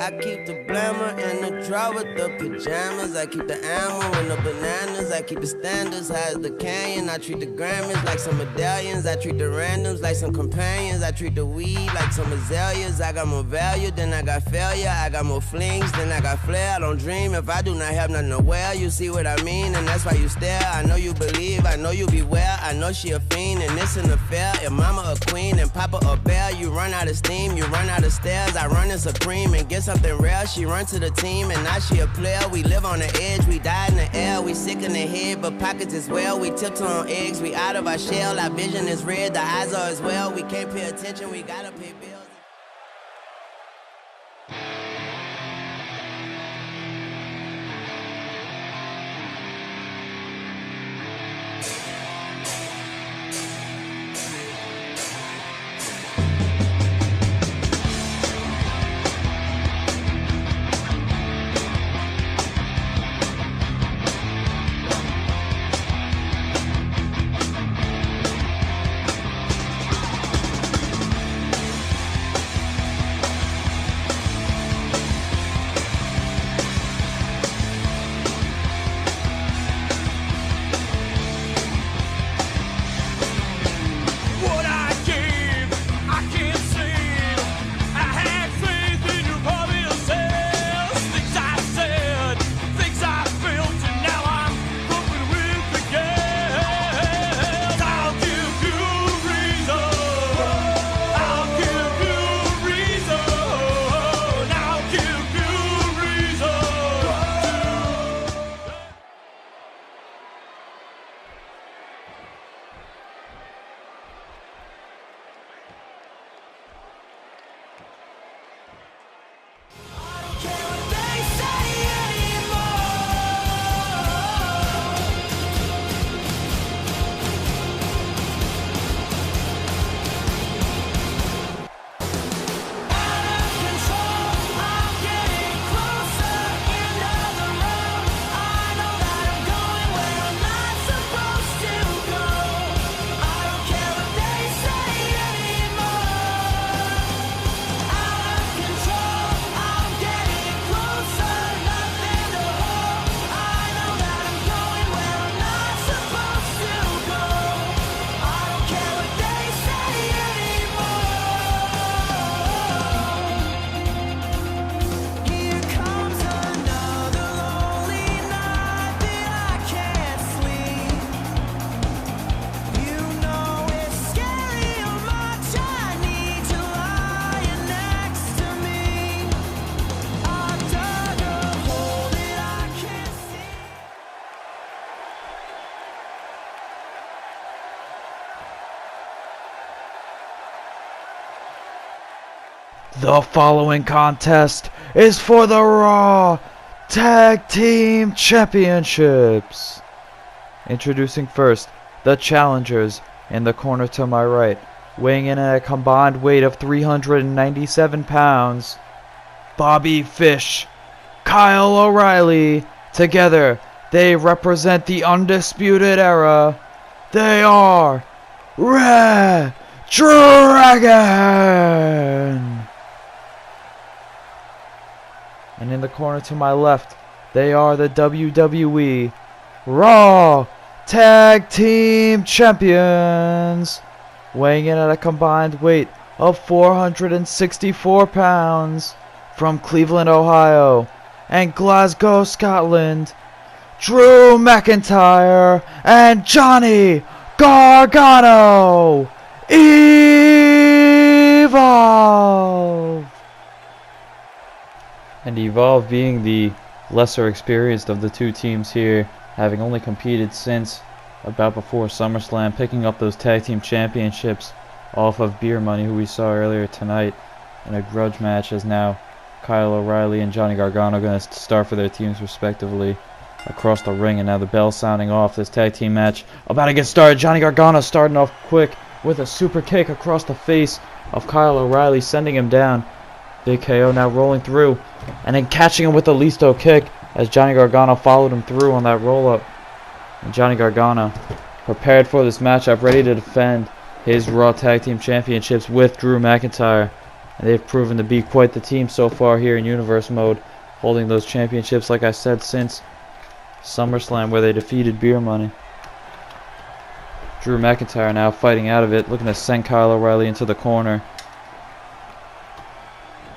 I keep the blammer in the drawer with the pajamas. I keep the ammo and the bananas. I keep the standards high as the canyon. I treat the Grammys like some medallions. I treat the randoms like some companions. I treat the weed like some azaleas. I got more value than I got failure. I got more flings than I got flair. I don't dream if I do not have nothing to wear. You see what I mean, and that's why you stare. I know you believe, I know you beware. I know she a fiend, and it's an affair. If mama a queen and papa a bear, you run out of steam, you run out of stairs. I run in supreme and get something rare. She run to the team, and now she a player. We live on the edge, we die in the air. We sick in the head, but pockets as well. We tiptoe on eggs, we out of our shell. Our vision is red, the eyes are as well. We can't pay attention, we gotta pay bills. The following contest is for the Raw Tag Team Championships. Introducing first, the challengers. In the corner to my right, weighing in at a combined weight of 397 pounds, Bobby Fish, Kyle O'Reilly. Together, they represent the Undisputed Era. They are reDragon. And in the corner to my left, they are the WWE Raw Tag Team Champions, weighing in at a combined weight of 464 pounds, from Cleveland, Ohio, and Glasgow, Scotland, Drew McIntyre and Johnny Gargano. Evolve! And Evolve being the lesser experienced of the two teams here, having only competed since about before SummerSlam, picking up those tag team championships off of Beer Money, who we saw earlier tonight in a grudge match, as now Kyle O'Reilly and Johnny Gargano going to start for their teams respectively across the ring. And now the bell sounding off, this tag team match about to get started. Johnny Gargano starting off quick with a super kick across the face of Kyle O'Reilly, sending him down. Big KO now rolling through and then catching him with a Listo kick as Johnny Gargano followed him through on that roll up. And Johnny Gargano prepared for this matchup, ready to defend his Raw Tag Team Championships with Drew McIntyre. And they've proven to be quite the team so far here in Universe mode, holding those championships, like I said, since SummerSlam, where they defeated Beer Money. Drew McIntyre now fighting out of it, looking to send Kyle O'Reilly into the corner.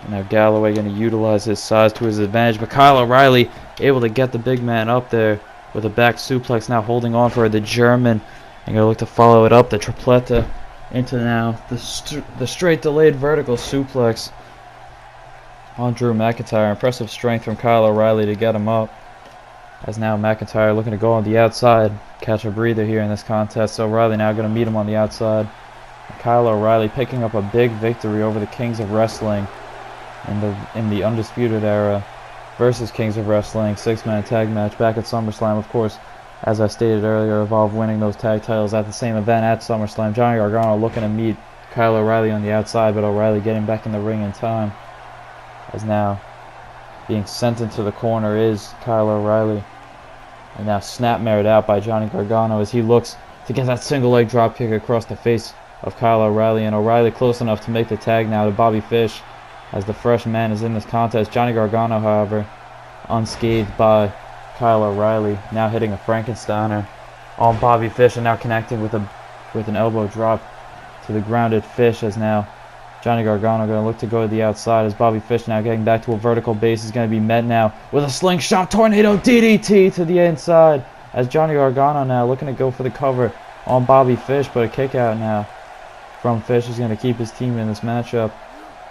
And now Galloway going to utilize his size to his advantage, but Kyle O'Reilly able to get the big man up there with a back suplex, now holding on for the German. And going to look to follow it up, the tripleta, into now the straight delayed vertical suplex on Drew McIntyre. Impressive strength from Kyle O'Reilly to get him up. As now McIntyre looking to go on the outside, catch a breather here in this contest. So O'Reilly now going to meet him on the outside. Kyle O'Reilly picking up a big victory over the Kings of Wrestling in the Undisputed Era versus Kings of Wrestling 6-man tag match back at SummerSlam. Of course, as I stated earlier, Evolve winning those tag titles at the same event at SummerSlam. Johnny Gargano looking to meet Kyle O'Reilly on the outside, but O'Reilly getting back in the ring in time. As now being sent into the corner is Kyle O'Reilly. And now snapmared out by Johnny Gargano as he looks to get that single leg drop kick across the face of Kyle O'Reilly. And O'Reilly close enough to make the tag now to Bobby Fish as the fresh man is in this contest. Johnny Gargano, however, unscathed by Kyle O'Reilly, now hitting a Frankensteiner on Bobby Fish and now connecting with an elbow drop to the grounded Fish. As now Johnny Gargano going to look to go to the outside as Bobby Fish now getting back to a vertical base is going to be met now with a slingshot tornado DDT to the inside as Johnny Gargano now looking to go for the cover on Bobby Fish, but a kick out now from Fish is going to keep his team in this matchup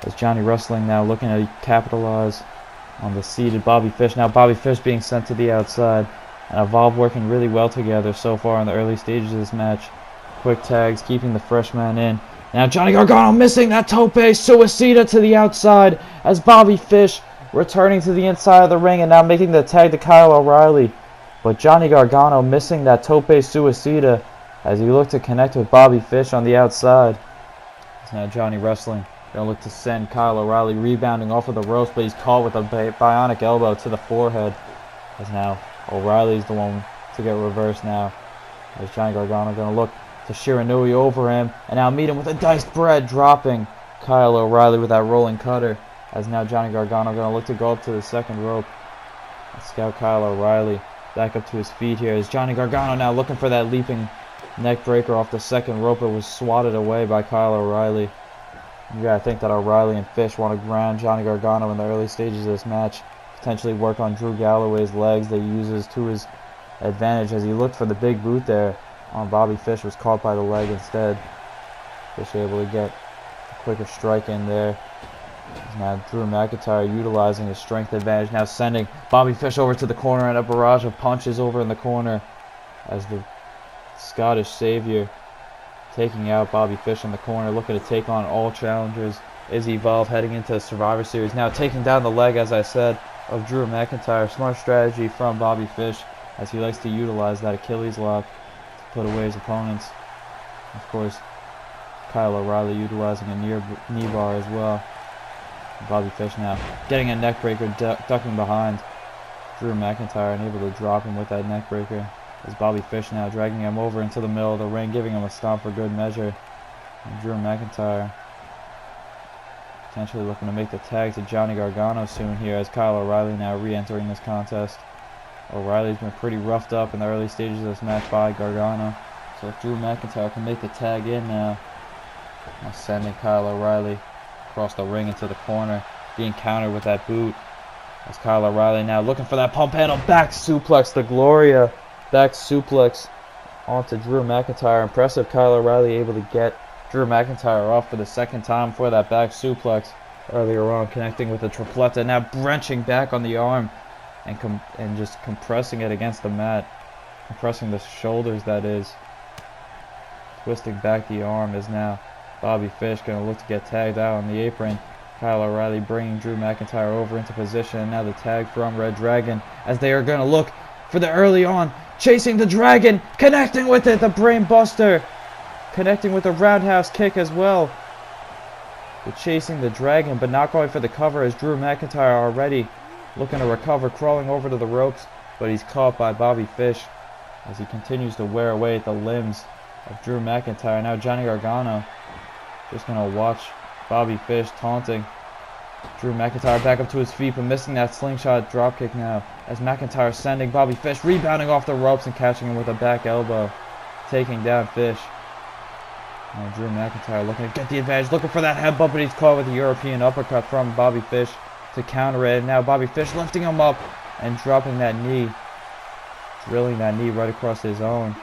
as Johnny Wrestling now looking to capitalize on the seated Bobby Fish. Now Bobby Fish being sent to the outside, and Evolve working really well together so far in the early stages of this match. Quick tags keeping the fresh man in. Now Johnny Gargano missing that tope suicida to the outside as Bobby Fish returning to the inside of the ring and now making the tag to Kyle O'Reilly. But Johnny Gargano missing that tope suicida as he looked to connect with Bobby Fish on the outside. It's now Johnny Wrestling going to look to send Kyle O'Reilly rebounding off of the ropes, but he's caught with a bionic elbow to the forehead. As now O'Reilly's the one to get reversed now. As Johnny Gargano going to look to Shiranui over him, and now meet him with a diced bread, dropping Kyle O'Reilly with that rolling cutter. As now Johnny Gargano going to look to go up to the second rope. Scout Kyle O'Reilly back up to his feet here as Johnny Gargano now looking for that leaping neck breaker off the second rope. It was swatted away by Kyle O'Reilly. You gotta think that O'Reilly and Fish want to ground Johnny Gargano in the early stages of this match, potentially work on Drew Galloway's legs that he uses to his advantage as he looked for the big boot there on Bobby Fish, was caught by the leg instead. Fish able to get a quicker strike in there. Now Drew McIntyre utilizing his strength advantage, now sending Bobby Fish over to the corner, and a barrage of punches over in the corner as the Scottish Savior taking out Bobby Fish in the corner, looking to take on all challengers. Is Evolve heading into Survivor Series, now taking down the leg, as I said, of Drew McIntyre. Smart strategy from Bobby Fish as he likes to utilize that Achilles lock to put away his opponents. Of course, Kyle O'Reilly utilizing a knee bar as well. Bobby Fish now getting a neck breaker, ducking behind Drew McIntyre and able to drop him with that neck breaker. As Bobby Fish now dragging him over into the middle of the ring, giving him a stomp for good measure. And Drew McIntyre potentially looking to make the tag to Johnny Gargano soon here as Kyle O'Reilly now re-entering this contest. O'Reilly's been pretty roughed up in the early stages of this match by Gargano. So if Drew McIntyre can make the tag in now sending Kyle O'Reilly across the ring into the corner, being countered with that boot. As Kyle O'Reilly now looking for that pump handle, back suplex, the Gloria back suplex onto Drew McIntyre. Impressive, Kyle O'Reilly able to get Drew McIntyre off for the second time for that back suplex earlier on, connecting with the tripleta, now wrenching back on the arm and just compressing it against the mat, compressing the shoulders, that is. Twisting back the arm is now Bobby Fish going to look to get tagged out on the apron. Kyle O'Reilly bringing Drew McIntyre over into position, and now the tag from reDragon as they are going to look for the early on, chasing the Dragon, connecting with it, the Brain Buster, connecting with the roundhouse kick as well. They're chasing the Dragon, but not going for the cover as Drew McIntyre already looking to recover, crawling over to the ropes, but he's caught by Bobby Fish as he continues to wear away at the limbs of Drew McIntyre. Now Johnny Gargano just going to watch Bobby Fish taunting Drew McIntyre back up to his feet, but missing that slingshot dropkick now. As McIntyre sending Bobby Fish, rebounding off the ropes and catching him with a back elbow. Taking down Fish. Now Drew McIntyre looking to get the advantage, looking for that headbutt, but he's caught with a European uppercut from Bobby Fish to counter it. And now Bobby Fish lifting him up and dropping that knee. Drilling that knee right across his own.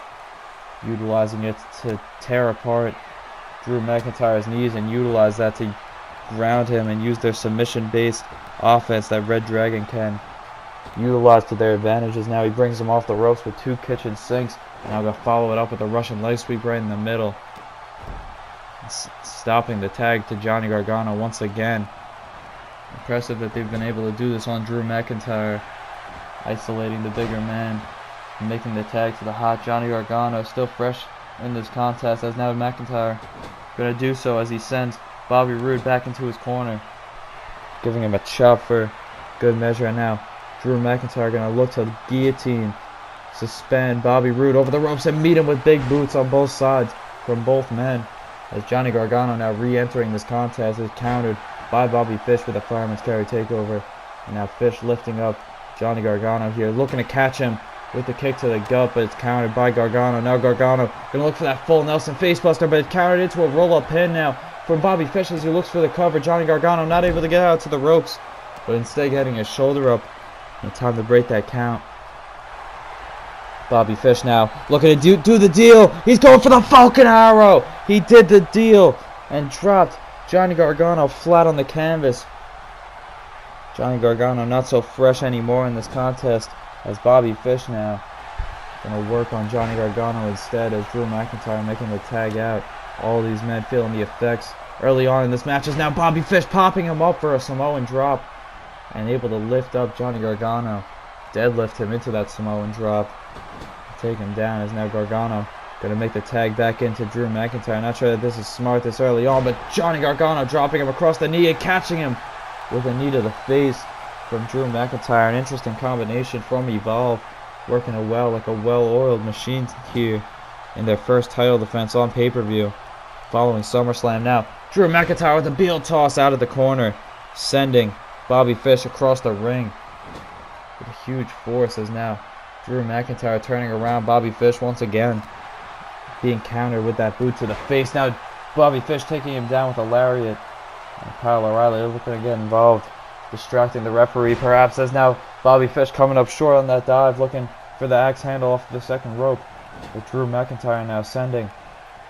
Utilizing it to tear apart Drew McIntyre's knees and utilize that to ground him and use their submission-based offense that reDragon can utilize to their advantages. Now he brings him off the ropes with 2 kitchen sinks, and now going to follow it up with a Russian leg sweep right in the middle. Stopping the tag to Johnny Gargano once again. Impressive that they've been able to do this on Drew McIntyre, isolating the bigger man and making the tag to the hot Johnny Gargano. Still fresh in this contest, as now McIntyre going to do so as he sends Bobby Roode back into his corner, giving him a chop for good measure. And now Drew McIntyre going to look to guillotine, suspend Bobby Roode over the ropes and meet him with big boots on both sides from both men. As Johnny Gargano now re-entering this contest is countered by Bobby Fish with a fireman's carry takeover. And now Fish lifting up Johnny Gargano here, looking to catch him with the kick to the gut, but it's countered by Gargano. Now Gargano going to look for that full Nelson facebuster, but it's countered into a roll-up pin now from Bobby Fish as he looks for the cover. Johnny Gargano not able to get out to the ropes, but instead getting his shoulder up. And time to break that count. Bobby Fish now looking to do the deal. He's going for the Falcon Arrow. He did the deal and dropped Johnny Gargano flat on the canvas. Johnny Gargano not so fresh anymore in this contest, as Bobby Fish now going to work on Johnny Gargano instead, as Drew McIntyre making the tag out. All these men feeling the effects early on in this match, as now Bobby Fish popping him up for a Samoan drop and able to lift up Johnny Gargano, deadlift him into that Samoan drop, take him down. As now Gargano going to make the tag back into Drew McIntyre. Not sure that this is smart this early on, but Johnny Gargano dropping him across the knee and catching him with a knee to the face from Drew McIntyre. An interesting combination from Evolve, working like a well-oiled machine here in their first title defense on pay-per-view following SummerSlam. Now Drew McIntyre with a heel toss out of the corner, sending Bobby Fish across the ring with a huge force. As now Drew McIntyre turning around, Bobby Fish once again being countered with that boot to the face. Now Bobby Fish taking him down with a lariat, and Kyle O'Reilly looking to get involved, distracting the referee perhaps, as now Bobby Fish coming up short on that dive, looking for the axe handle off the second rope. With Drew McIntyre now sending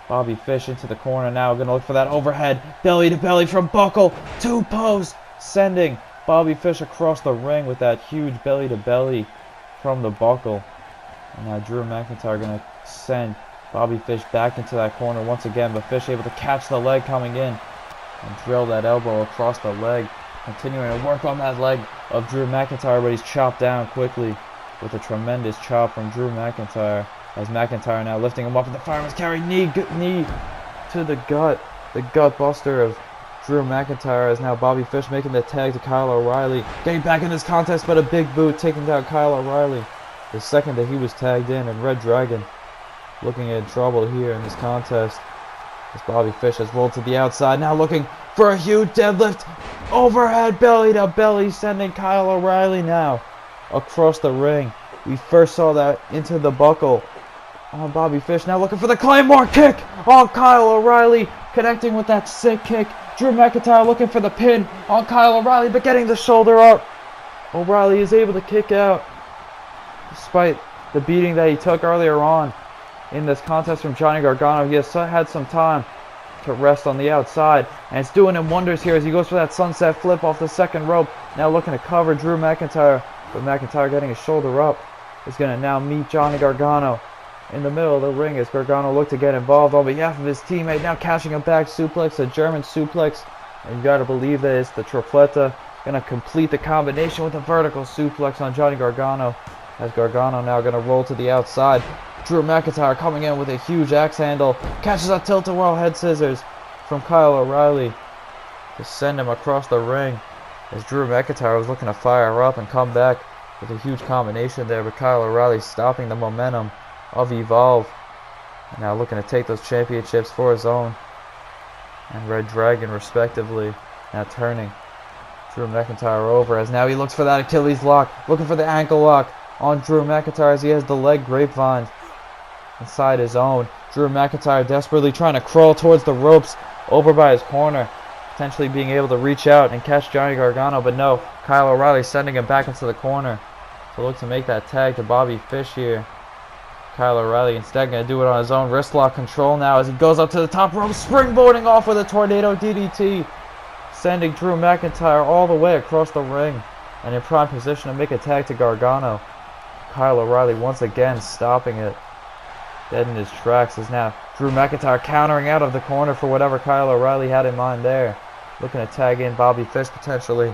Bobby Fish into the corner, now going to look for that overhead belly to belly from Buckle to post, sending Bobby Fish across the ring with that huge belly to belly from the Buckle. And now Drew McIntyre going to send Bobby Fish back into that corner once again, but Fish able to catch the leg coming in and drill that elbow across the leg, continuing to work on that leg of Drew McIntyre, but he's chopped down quickly with a tremendous chop from Drew McIntyre, as McIntyre now lifting him up with the fireman's carry, knee to the gut buster of Drew McIntyre, as now Bobby Fish making the tag to Kyle O'Reilly, getting back in this contest, but a big boot taking down Kyle O'Reilly the second that he was tagged in. And reDragon looking at trouble here in this contest, as Bobby Fish has rolled to the outside, now looking for a huge deadlift, overhead belly to belly, sending Kyle O'Reilly now across the ring. We first saw that into the Buckle on Bobby Fish, now looking for the Claymore kick on Kyle O'Reilly, connecting with that sick kick. Drew McIntyre looking for the pin on Kyle O'Reilly, but getting the shoulder up. O'Reilly is able to kick out despite the beating that he took earlier on in this contest from Johnny Gargano. He has had some time to rest on the outside, and it's doing him wonders here as he goes for that sunset flip off the second rope, now looking to cover Drew McIntyre, but McIntyre getting his shoulder up is going to now meet Johnny Gargano in the middle of the ring, as Gargano looked to get involved on behalf of his teammate, now catching a back suplex, a German suplex, and you got to believe that it's the tripleta, going to complete the combination with a vertical suplex on Johnny Gargano, as Gargano now going to roll to the outside. Drew McIntyre coming in with a huge axe handle, catches a tilt-a-whirl head scissors from Kyle O'Reilly to send him across the ring, as Drew McIntyre was looking to fire up and come back with a huge combination there, but Kyle O'Reilly stopping the momentum of Evolve, and now looking to take those championships for his own. and reDragon respectively. Now turning Drew McIntyre over as now he looks for that Achilles lock, looking for the ankle lock on Drew McIntyre as he has the leg grapevine inside his own. Drew McIntyre desperately trying to crawl towards the ropes over by his corner, potentially being able to reach out and catch Johnny Gargano, but no, Kyle O'Reilly sending him back into the corner to look to make that tag to Bobby Fish here. Kyle O'Reilly instead going to do it on his own. Wrist lock control now as he goes up to the top rope, springboarding off with a tornado DDT, sending Drew McIntyre all the way across the ring and in prime position to make a tag to Gargano. Kyle O'Reilly once again stopping it dead in his tracks as now Drew McIntyre countering out of the corner for whatever Kyle O'Reilly had in mind there. Looking to tag in Bobby Fish potentially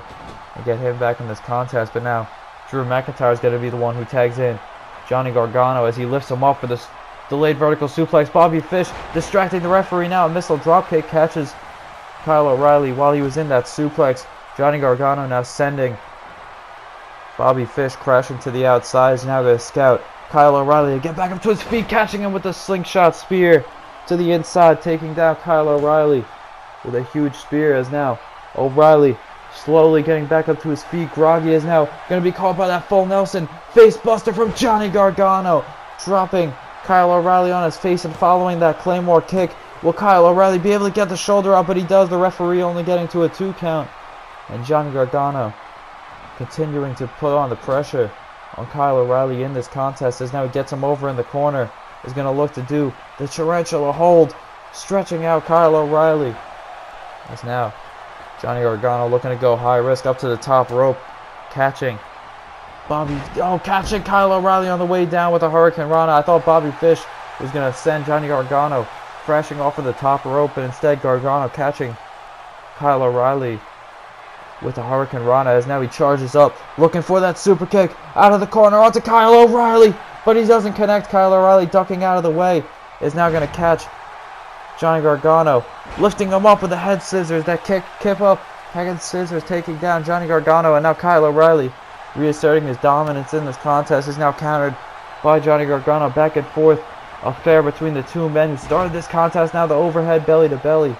and get him back in this contest, but now Drew McIntyre is going to be the one who tags in Johnny Gargano as he lifts him up for this delayed vertical suplex. Bobby Fish distracting the referee now. A missile dropkick catches Kyle O'Reilly while he was in that suplex. Johnny Gargano now sending Bobby Fish crashing to the outside. Is now going to scout Kyle O'Reilly to get back up to his feet, catching him with the slingshot spear to the inside, taking down Kyle O'Reilly with a huge spear as now O'Reilly slowly getting back up to his feet. Groggy is now going to be caught by that full Nelson face buster from Johnny Gargano, dropping Kyle O'Reilly on his face and following that Claymore kick. Will Kyle O'Reilly be able to get the shoulder up? But he does, the referee only getting to a 2 count. And Johnny Gargano continuing to put on the pressure on Kyle O'Reilly in this contest as now he gets him over in the corner. Is going to look to do the tarantula hold, stretching out Kyle O'Reilly. As now Johnny Gargano looking to go high risk up to the top rope, catching Kyle O'Reilly on the way down with a Hurricane Rana. I thought Bobby Fish was going to send Johnny Gargano crashing off of the top rope, but instead Gargano catching Kyle O'Reilly with a Hurricane Rana as now he charges up, looking for that super kick out of the corner onto Kyle O'Reilly, but he doesn't connect. Kyle O'Reilly ducking out of the way is now going to catch Johnny Gargano, lifting him up with the head scissors. That kip up, head scissors taking down Johnny Gargano, and now Kyle O'Reilly reasserting his dominance in this contest is now countered by Johnny Gargano. Back and forth affair between the two men who started this contest. Now the overhead belly to belly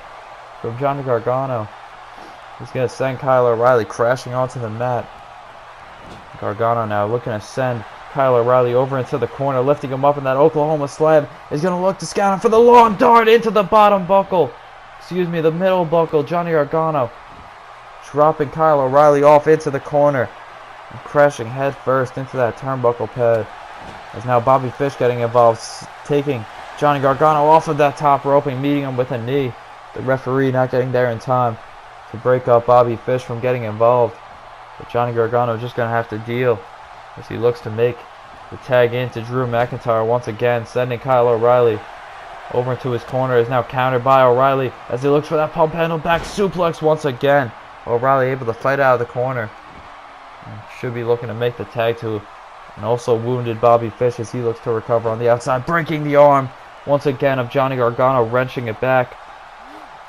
from Johnny Gargano. He's going to send Kyle O'Reilly crashing onto the mat. Gargano now looking to send Kyle O'Reilly over into the corner, lifting him up in that Oklahoma slam. Is going to look to scout him for the long dart into the bottom buckle. The middle buckle. Johnny Gargano dropping Kyle O'Reilly off into the corner and crashing head first into that turnbuckle pad. As now Bobby Fish getting involved, taking Johnny Gargano off of that top rope and meeting him with a knee. The referee not getting there in time to break up Bobby Fish from getting involved. But Johnny Gargano just going to have to deal as he looks to make the tag into Drew McIntyre once again, sending Kyle O'Reilly over into his corner. Is now countered by O'Reilly as he looks for that pump handle back suplex once again. O'Reilly able to fight out of the corner. And should be looking to make the tag to and also wounded Bobby Fish as he looks to recover on the outside, breaking the arm once again of Johnny Gargano, wrenching it back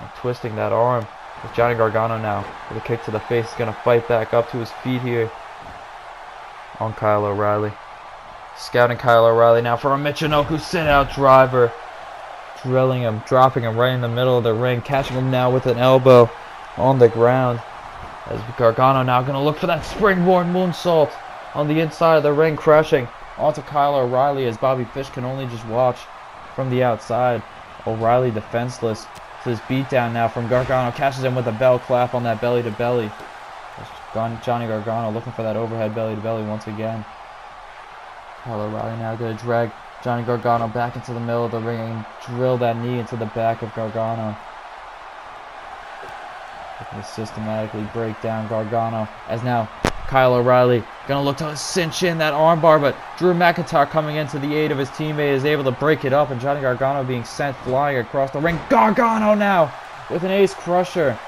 and twisting that arm. With Johnny Gargano now with a kick to the face, is going to fight back up to his feet here on Kyle O'Reilly. Scouting Kyle O'Reilly now for a Michinoku sit-out driver. Drilling him, dropping him right in the middle of the ring, catching him now with an elbow on the ground. As Gargano now going to look for that springboard moonsault on the inside of the ring, crashing onto Kyle O'Reilly as Bobby Fish can only just watch from the outside. O'Reilly defenseless. This beatdown now from Gargano, catches him with a bell clap on that belly to belly. Johnny Gargano looking for that overhead belly to belly once again. Kyle O'Reilly now going to drag Johnny Gargano back into the middle of the ring and drill that knee into the back of Gargano. Looking to systematically break down Gargano as now Kyle O'Reilly going to look to cinch in that armbar, but Drew McIntyre coming into the aid of his teammate is able to break it up, and Johnny Gargano being sent flying across the ring. Gargano now with an ace crusher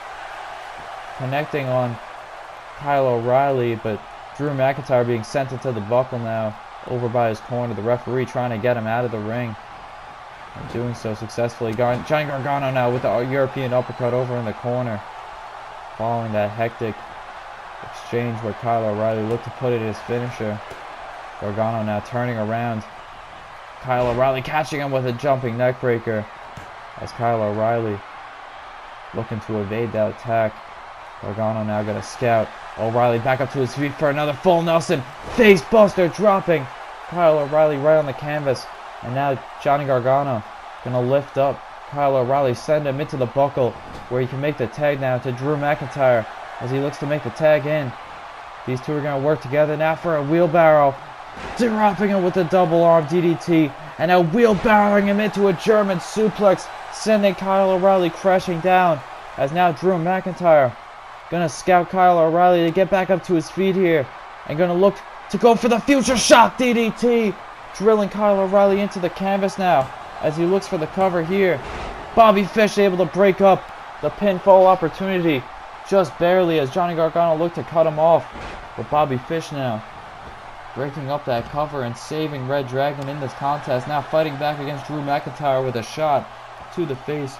connecting on Kyle O'Reilly, but Drew McIntyre being sent into the buckle now over by his corner. The referee trying to get him out of the ring and doing so successfully. Johnny Gargano now with the European uppercut over in the corner following that hectic exchange where Kyle O'Reilly looked to put it in his finisher. Gargano now turning around. Kyle O'Reilly catching him with a jumping neckbreaker as Kyle O'Reilly looking to evade that attack. Gargano now got a scout. O'Reilly back up to his feet for another full Nelson. Face buster dropping Kyle O'Reilly right on the canvas. And now Johnny Gargano gonna lift up Kyle O'Reilly, send him into the buckle where he can make the tag now to Drew McIntyre as he looks to make the tag in. These two are gonna work together now for a wheelbarrow. Dropping him with a double arm DDT. And now wheelbarrowing him into a German suplex, sending Kyle O'Reilly crashing down. As now Drew McIntyre gonna scout Kyle O'Reilly to get back up to his feet here. And gonna look to go for the future shock DDT. Drilling Kyle O'Reilly into the canvas now as he looks for the cover here. Bobby Fish able to break up the pinfall opportunity just barely as Johnny Gargano looked to cut him off. But Bobby Fish now breaking up that cover and saving reDragon in this contest. Now fighting back against Drew McIntyre with a shot to the face.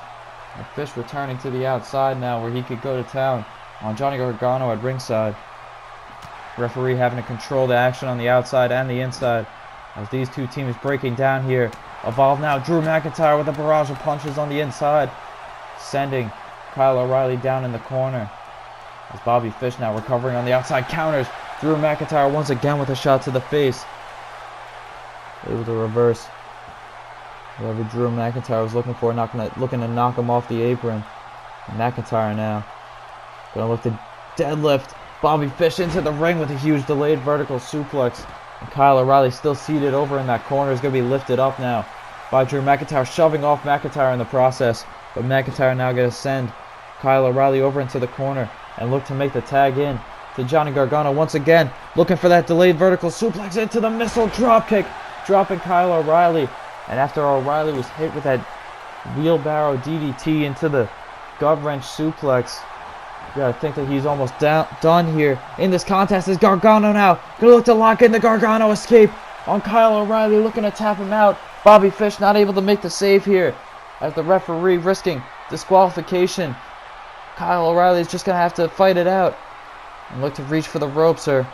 And Fish returning to the outside now where he could go to town on Johnny Gargano at ringside. Referee having to control the action on the outside and the inside as these two teams breaking down here. Evolve now Drew McIntyre with a barrage of punches on the inside, sending Kyle O'Reilly down in the corner. As Bobby Fish now recovering on the outside counters. Drew McIntyre once again with a shot to the face. Able to reverse whatever Drew McIntyre was looking for, looking to knock him off the apron. And McIntyre now gonna look to deadlift Bobby Fish into the ring with a huge delayed vertical suplex. And Kyle O'Reilly still seated over in that corner is going to be lifted up now by Drew McIntyre, shoving off McIntyre in the process. But McIntyre now going to send Kyle O'Reilly over into the corner and look to make the tag in to Johnny Gargano once again, looking for that delayed vertical suplex into the missile dropkick, dropping Kyle O'Reilly. And after O'Reilly was hit with that wheelbarrow DDT into the gut wrench suplex, you gotta think that he's almost done here in this contest. Is Gargano now gonna look to lock in the Gargano escape on Kyle O'Reilly, looking to tap him out. Bobby Fish not able to make the save here as the referee risking disqualification. Kyle O'Reilly is just gonna have to fight it out and look to reach for the ropes or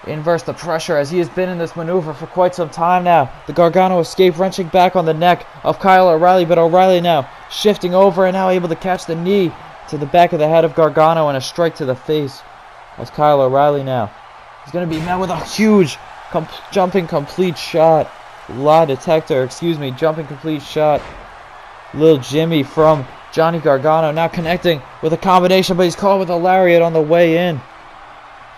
inverse the pressure as he has been in this maneuver for quite some time now. The Gargano escape wrenching back on the neck of Kyle O'Reilly, but O'Reilly now shifting over and now able to catch the knee to the back of the head of Gargano and a strike to the face as Kyle O'Reilly now is going to be met with a huge jumping complete shot. Jumping complete shot. Little Jimmy from Johnny Gargano now connecting with a combination, but he's caught with a lariat on the way in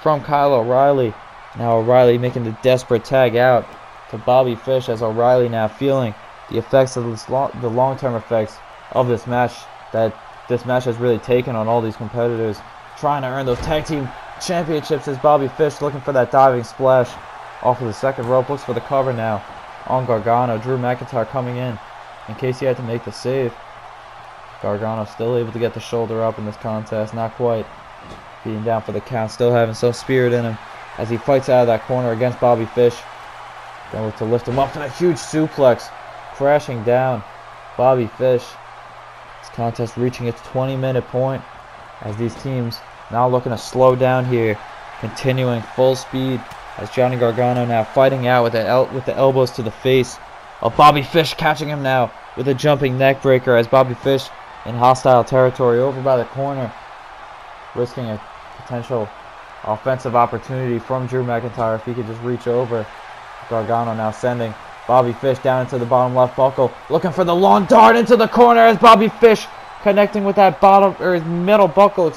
from Kyle O'Reilly. Now O'Reilly making the desperate tag out to Bobby Fish as O'Reilly now feeling the effects of the long-term effects of this match that this match has really taken on all these competitors, trying to earn those tag team championships as Bobby Fish looking for that diving splash off of the second rope, looks for the cover now on Gargano. Drew McIntyre coming in case he had to make the save. Gargano still able to get the shoulder up in this contest, not quite. Beating down for the count, still having some spirit in him as he fights out of that corner against Bobby Fish. Gonna look to lift him up for that huge suplex, crashing down Bobby Fish. This contest reaching its 20-minute point as these teams now looking to slow down here, continuing full speed as Johnny Gargano now fighting out with the elbows to the face of Bobby Fish, catching him now with a jumping neck breaker as Bobby Fish in hostile territory over by the corner, risking a potential offensive opportunity from Drew McIntyre if he could just reach over. Gargano now sending Bobby Fish down into the bottom left buckle, looking for the long dart into the corner as Bobby Fish connecting with that middle buckle,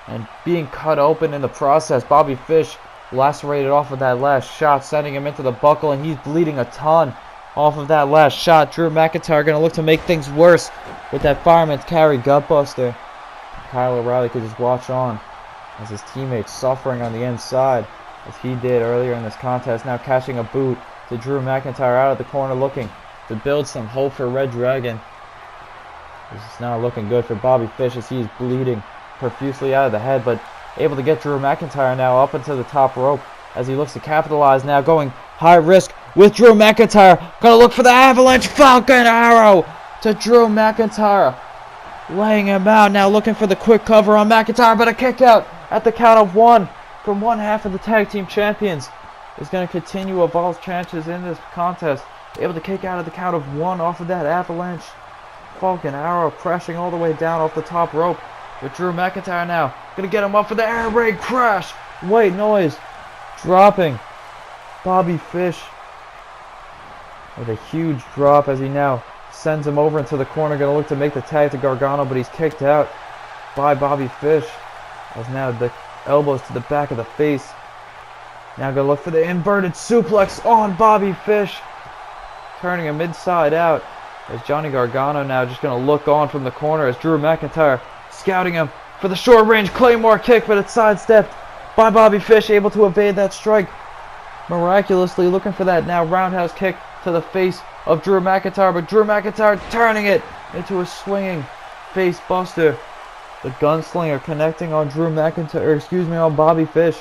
and being cut open in the process. Bobby Fish lacerated off of that last shot, sending him into the buckle, and he's bleeding a ton off of that last shot. Drew McIntyre going to look to make things worse with that fireman's carry gutbuster. Kyle O'Reilly could just watch on as his teammates suffering on the inside as he did earlier in this contest. Now catching a boot to Drew McIntyre out of the corner, looking to build some hope for reDragon. This is now looking good for Bobby Fish as he's bleeding profusely out of the head, but able to get Drew McIntyre now up into the top rope as he looks to capitalize, now going high risk with Drew McIntyre. Gonna look for the avalanche Falcon Arrow to Drew McIntyre, laying him out, now looking for the quick cover on McIntyre, but a kick out at the count of one from one half of the tag team champions is going to continue Evolve's chances in this contest. Able to kick out at the count of one off of that avalanche. Falcon Arrow crashing all the way down off the top rope. With Drew McIntyre now. Gonna get him up for the air raid crash. White noise. Dropping Bobby Fish with a huge drop as he now sends him over into the corner. Gonna look to make the tag to Gargano, but he's kicked out by Bobby Fish. As now the elbows to the back of the face. Now gonna look for the inverted suplex on Bobby Fish. Turning him inside out. As Johnny Gargano now just gonna look on from the corner as Drew McIntyre scouting him for the short range Claymore kick, but it's sidestepped by Bobby Fish, able to evade that strike. Miraculously looking for that now roundhouse kick to the face of Drew McIntyre, but Drew McIntyre turning it into a swinging face buster. The gunslinger connecting on on Bobby Fish.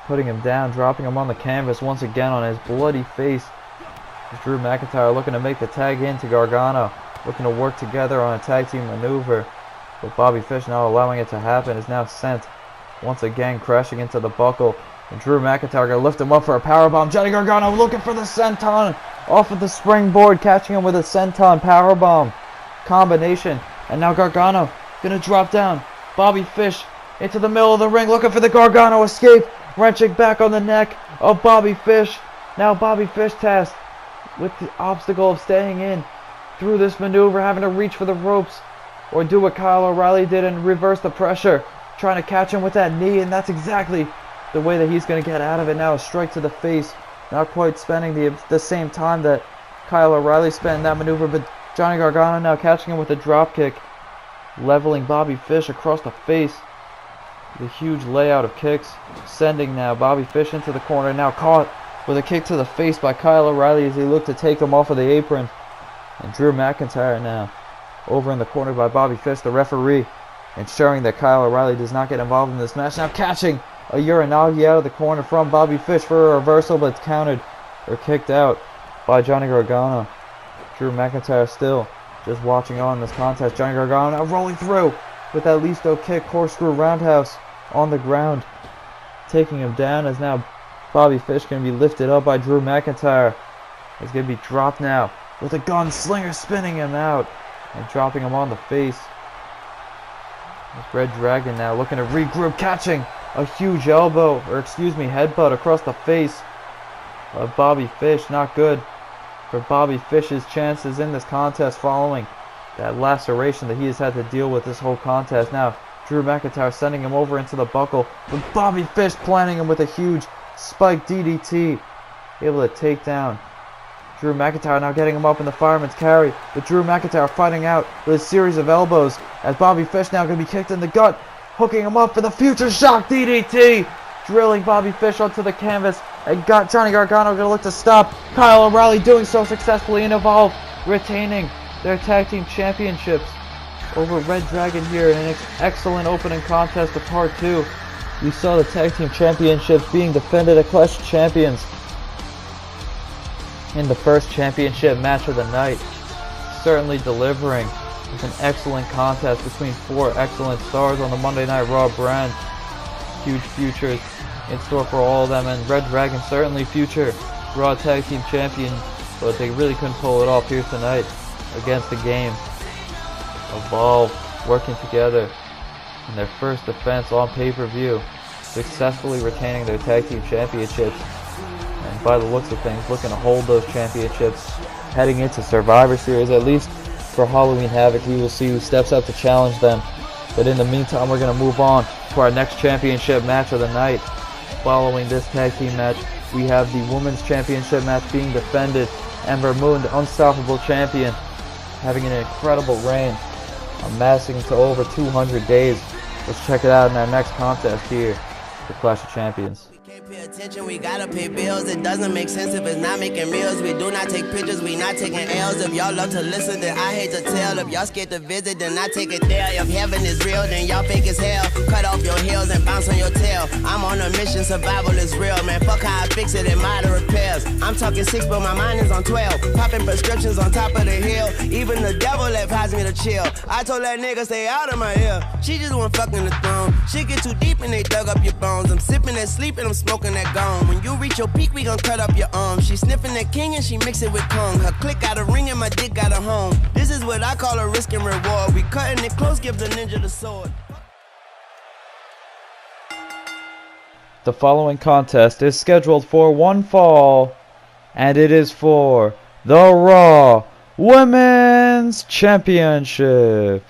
Putting him down, dropping him on the canvas once again on his bloody face. Drew McIntyre looking to make the tag in to Gargano, looking to work together on a tag team maneuver, but Bobby Fish not allowing it to happen, is now sent once again crashing into the buckle, and Drew McIntyre gonna lift him up for a powerbomb. Johnny Gargano looking for the senton off of the springboard, catching him with a senton powerbomb combination, and now Gargano gonna drop down Bobby Fish into the middle of the ring, looking for the Gargano escape, wrenching back on the neck of Bobby Fish. Now Bobby Fish tasked with the obstacle of staying in through this maneuver, having to reach for the ropes or do what Kyle O'Reilly did and reverse the pressure, trying to catch him with that knee, and that's exactly the way that he's going to get out of it now. A strike to the face, not quite spending the same time that Kyle O'Reilly spent in that maneuver, but Johnny Gargano now catching him with a drop kick, leveling Bobby Fish across the face. The huge layout of kicks, sending now Bobby Fish into the corner, now caught with a kick to the face by Kyle O'Reilly as he looked to take him off of the apron. And Drew McIntyre now over in the corner by Bobby Fish, the referee, ensuring that Kyle O'Reilly does not get involved in this match. Now catching a Uranagi out of the corner from Bobby Fish for a reversal, but it's countered or kicked out by Johnny Gargano. Drew McIntyre still just watching on this contest. Johnny Gargano now rolling through with that Listo kick, corkscrew roundhouse on the ground, taking him down as now Bobby Fish going to be lifted up by Drew McIntyre. He's going to be dropped now with a gunslinger spinning him out and dropping him on the face. This reDragon now looking to regroup, catching a huge headbutt across the face of Bobby Fish. Not good for Bobby Fish's chances in this contest following that laceration that he has had to deal with this whole contest. Now Drew McIntyre sending him over into the buckle, with Bobby Fish planting him with a huge spike DDT, able to take down Drew McIntyre, now getting him up in the fireman's carry, but Drew McIntyre fighting out with a series of elbows as Bobby Fish now going to be kicked in the gut, hooking him up for the future shock DDT, drilling Bobby Fish onto the canvas, and got Johnny Gargano going to look to stop Kyle O'Reilly doing so successfully, and Evolve retaining their tag team championships over reDragon here in an excellent opening contest of part 2. We saw the tag team championships being defended at Clash of Champions in the first championship match of the night. Certainly delivering with an excellent contest between 4 excellent stars on the Monday Night Raw brand. Huge futures in store for all of them, and reDragon certainly future Raw Tag Team Champions, but they really couldn't pull it off here tonight against the Game. Evolve working together in their first defense on pay-per-view, successfully retaining their tag team championships, and by the looks of things looking to hold those championships heading into Survivor Series. At least for Halloween Havoc, we will see who steps up to challenge them, but in the meantime we're going to move on to our next championship match of the night. Following this tag team match, we have the women's championship match being defended. Ember Moon, the unstoppable champion, having an incredible reign, amassing to over 200 days. Let's check it out in our next contest here for Clash of Champions. Can't pay attention, we gotta pay bills. It doesn't make sense if it's not making meals. We do not take pictures, we not taking L's. If y'all love to listen, then I hate to tell. If y'all scared to visit, then I take it there. If heaven is real, then y'all fake as hell. Cut off your heels and bounce on your tail. I'm on a mission, survival is real, man. Fuck how I fix it and moderate repairs. I'm talking 6, but my mind is on 12. Popping prescriptions on top of the hill. Even the devil advised me to chill. I told that nigga stay out of my ear. She just want fucking the throne. She get too deep and they dug up your bones. I'm sipping and sleeping, I'm smoking that gum. When you reach your peak, we gon' cut up your arm. She sniffing that king and she mix it with Kong. Her click got a ring and my dick got a home. This is what I call a risk and reward. We cutting it close, give the ninja the sword. The following contest is scheduled for one fall, and it is for the Raw Women's Championship.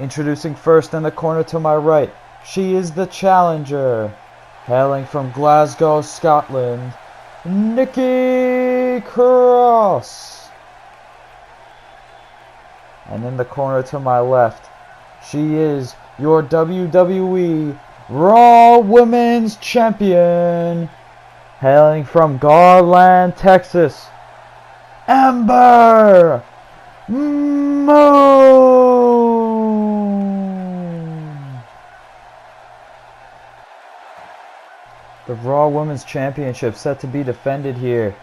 Introducing first in the corner to my right, she is the challenger. Hailing from Glasgow, Scotland, Nikki Cross. And in the corner to my left, she is your WWE Raw Women's Champion. Hailing from Garland, Texas, Ember Moon. The Raw Women's Championship set to be defended here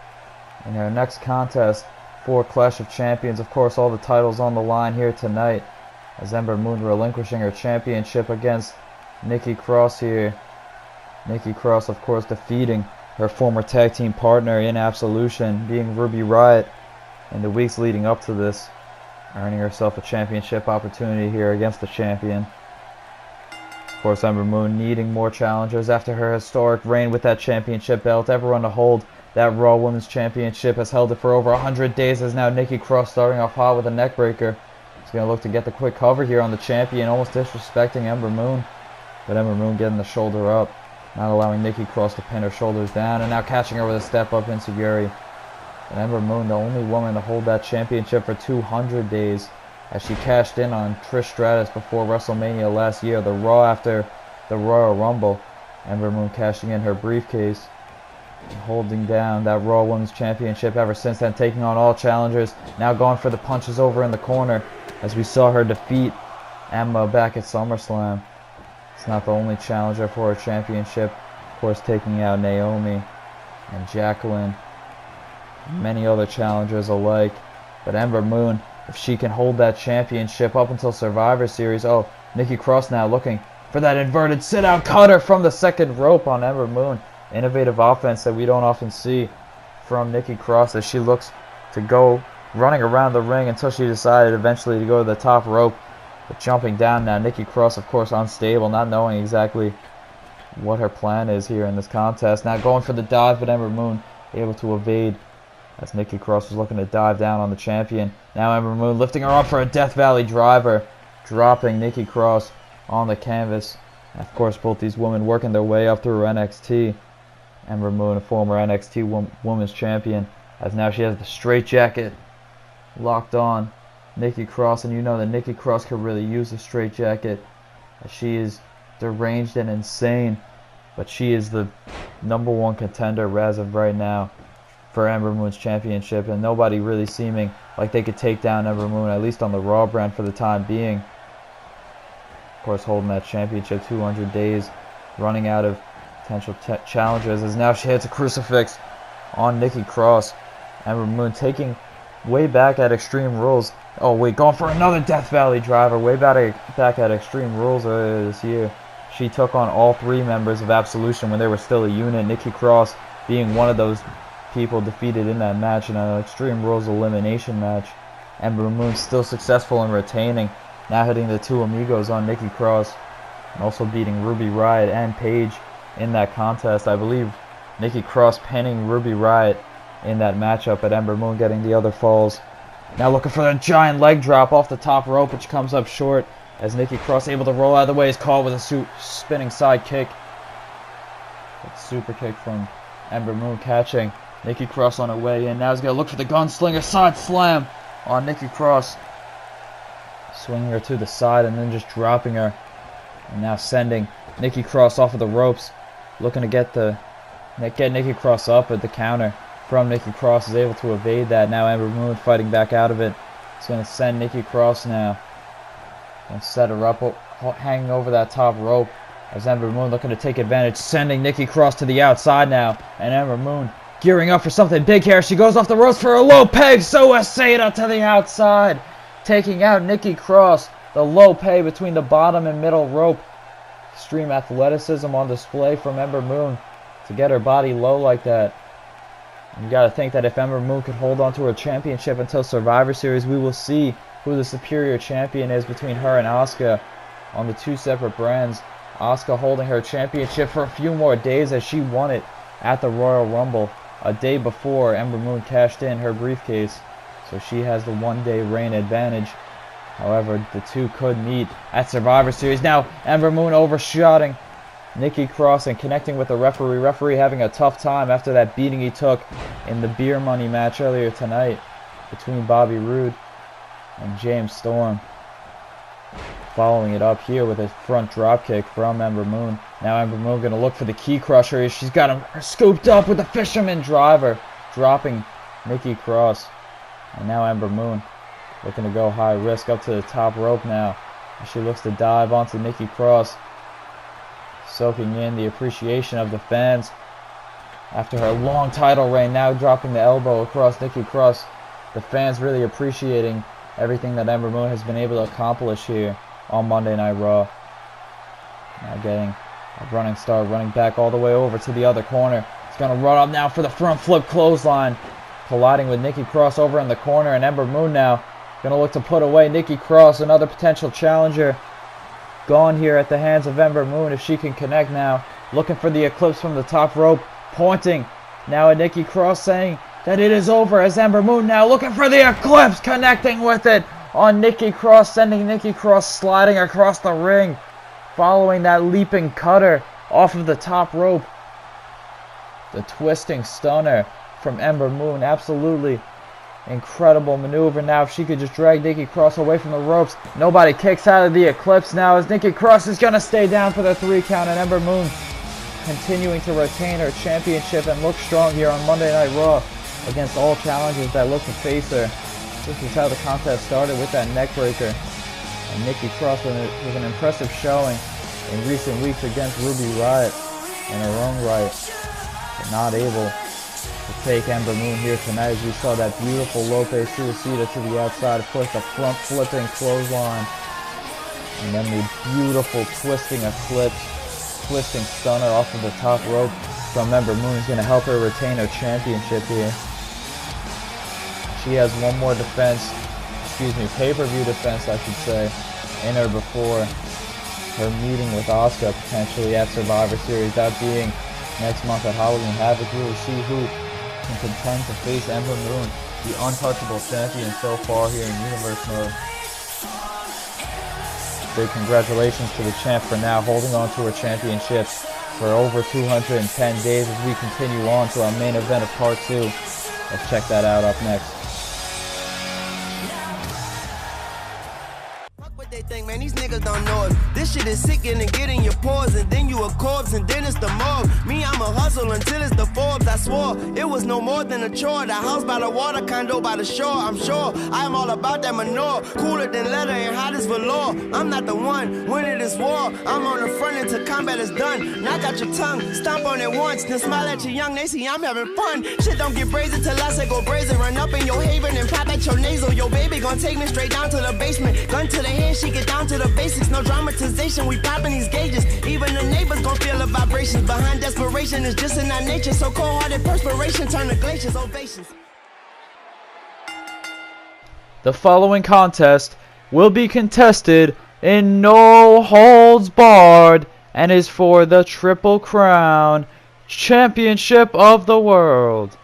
in our next contest for Clash of Champions. Of course, all the titles on the line here tonight, as Ember Moon relinquishing her championship against Nikki Cross here. Nikki Cross, of course, defeating her former tag team partner in Absolution, being Ruby Riott, in the weeks leading up to this. earning herself a championship opportunity here against the champion. Of course, Ember Moon needing more challengers after her historic reign with that championship belt. Everyone to hold that Raw Women's Championship, has held it for over 100 days, as now Nikki Cross starting off hot with a neck breaker. She's going to look to get the quick cover here on the champion, almost disrespecting Ember Moon. But Ember Moon getting the shoulder up, not allowing Nikki Cross to pin her shoulders down, and now catching her with a step-up enziguri. And Ember Moon, the only woman to hold that championship for 200 days, as she cashed in on Trish Stratus before WrestleMania last year, the Raw after the Royal Rumble. Ember Moon cashing in her briefcase, holding down that Raw Women's Championship ever since then, taking on all challengers. Now going for the punches over in the corner, as we saw her defeat Emma back at SummerSlam. It's not the only challenger for her championship. Of course, taking out Naomi and Jacqueline, many other challengers alike. But Ember Moon, if she can hold that championship up until Survivor Series. Oh, Nikki Cross now looking for that inverted sit-out cutter from the second rope on Ember Moon. Innovative offense that we don't often see from Nikki Cross, as she looks to go running around the ring until she decided eventually to go to the top rope. But jumping down now, Nikki Cross, of course, unstable, not knowing exactly what her plan is here in this contest. Now going for the dive, but Ember Moon able to evade, as Nikki Cross was looking to dive down on the champion. Now Ember Moon lifting her up for a Death Valley driver, dropping Nikki Cross on the canvas. And of course, both these women working their way up through NXT. Ember Moon, a former NXT Women's Champion, as now she has the straitjacket locked on Nikki Cross, and you know that Nikki Cross could really use a straitjacket, as she is deranged and insane, but she is the #1 contender as of right now for Ember Moon's championship, and nobody really seeming like they could take down Ember Moon, at least on the Raw brand for the time being. Of course, holding that championship 200 days, running out of potential challengers, as now she hits a crucifix on Nikki Cross. Ember Moon taking way back at Extreme Rules. Oh wait, going for another Death Valley driver way back at Extreme Rules earlier this year. She took on all 3 members of Absolution when they were still a unit, Nikki Cross being one of those people defeated in that match in an Extreme Rules elimination match. Ember Moon still successful in retaining, now hitting the 2 amigos on Nikki Cross, and also beating Ruby Riott and Paige in that contest. I believe Nikki Cross pinning Ruby Riott in that matchup, but Ember Moon getting the other falls. Now looking for that giant leg drop off the top rope, which comes up short, as Nikki Cross able to roll out of the way, is caught with a spinning side kick. That super kick from Ember Moon catching Nikki Cross on her way in. Now he's going to look for the gunslinger side slam on Nikki Cross, swinging her to the side and then just dropping her, and now sending Nikki Cross off of the ropes, looking to get Nikki Cross up at the counter from Nikki Cross, is able to evade that. Now Ember Moon fighting back out of it. It's going to send Nikki Cross now and set her up, hanging over that top rope, as Ember Moon looking to take advantage, sending Nikki Cross to the outside now, and Ember Moon gearing up for something big here. She goes off the ropes for a low peg, Suicida to the outside, taking out Nikki Cross. The low peg between the bottom and middle rope. Extreme athleticism on display from Ember Moon to get her body low like that. You got to think that if Ember Moon could hold on to her championship until Survivor Series, we will see who the superior champion is between her and Asuka on the 2 separate brands. Asuka holding her championship for a few more days, as she won it at the Royal Rumble a day before Ember Moon cashed in her briefcase, so she has the 1-day reign advantage. However, the 2 could meet at Survivor Series. Now Ember Moon overshotting Nikki Cross and connecting with the referee. Referee having a tough time after that beating he took in the beer money match earlier tonight between Bobby Roode and James Storm. Following it up here with a front dropkick from Ember Moon. Now Ember Moon going to look for the key crusher. She's got him scooped up with the fisherman driver, dropping Nikki Cross. And now Ember Moon looking to go high risk up to the top rope now, as she looks to dive onto Nikki Cross, soaking in the appreciation of the fans after her long title reign. Now dropping the elbow across Nikki Cross. The fans really appreciating everything that Ember Moon has been able to accomplish here on Monday Night Raw. Now getting a running start, running back all the way over to the other corner. He's going to run up now for the front flip clothesline, colliding with Nikki Cross over in the corner, and Ember Moon now Gonna look to put away Nikki Cross, another potential challenger. Gone here at the hands of Ember Moon if she can connect now. Looking for the eclipse from the top rope. Pointing now at Nikki Cross, saying that it is over, as Ember Moon now looking for the eclipse. Connecting with it on Nikki Cross, sending Nikki Cross sliding across the ring. Following that leaping cutter off of the top rope. The twisting stunner from Ember Moon. Absolutely incredible maneuver. Now if she could just drag Nikki Cross away from the ropes. Nobody kicks out of the eclipse now, as Nikki Cross is going to stay down for the 3 count, and Ember Moon continuing to retain her championship and look strong here on Monday Night Raw against all challengers that look to face her. This is how the contest started, with that neck breaker. And Nikki Cross with an impressive showing in recent weeks against Ruby Riott in her own right, but not able to take Ember Moon here tonight, as we saw that beautiful Lope Suicida to the outside, of course the front flipping clothesline, and then the beautiful twisting eclipse, twisting stunner off of the top rope from Ember Moon is going to help her retain her championship here. She has one more defense, pay-per-view defense I should say, in her before her meeting with Asuka potentially at Survivor Series, that being next month at Halloween Havoc. We will see who can contend to face Ember Moon, the untouchable champion so far here in Universe mode. Big congratulations to the champ for now holding on to her championship for over 210 days, as we continue on to our main event of part 2. Let's check that out up next. They think, man, these niggas don't know it. This shit is sick and get in your pores, and then you a corpse, and then it's the morgue. Me, I'm a hustle until it's the Forbes. I swore it was no more than a chore. The house by the water, condo by the shore. I'm sure I'm all about that manure, cooler than leather and hot as velour. I'm not the one winning this war. I'm on the front until combat is done. Knock out your tongue, stomp on it once, then smile at your young. They see I'm having fun. Shit don't get brazen till I say go brazen. Run up in your haven and pop at your nasal. Your baby gon' take me straight down to the basement. Gun to the head, she get down to the basics. No dramatization, we popping these gauges. Even the neighbors gon' feel the vibrations. Behind desperation is just in our nature. So cold-hearted perspiration turn to glaciers, ovations. The following contest will be contested in no holds barred and is for the Triple Crown Championship of the World.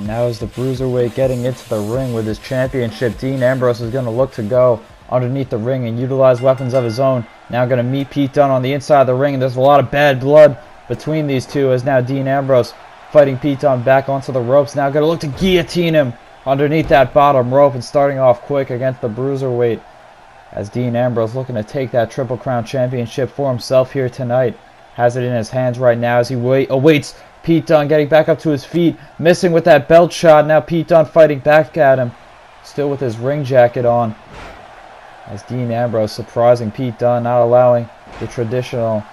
Now as the Bruiserweight getting into the ring with his championship, Dean Ambrose is going to look to go underneath the ring and utilize weapons of his own. Now going to meet Pete Dunne on the inside of the ring, and there's a lot of bad blood between these two, as now Dean Ambrose fighting Pete Dunne back onto the ropes. Now going to look to guillotine him underneath that bottom rope, and starting off quick against the Bruiserweight, as Dean Ambrose looking to take that Triple Crown Championship for himself here tonight. Has it in his hands right now as he awaits Pete Dunne getting back up to his feet, missing with that belt shot. Now Pete Dunne fighting back at him, still with his ring jacket on, as Dean Ambrose surprising Pete Dunne, not allowing the traditional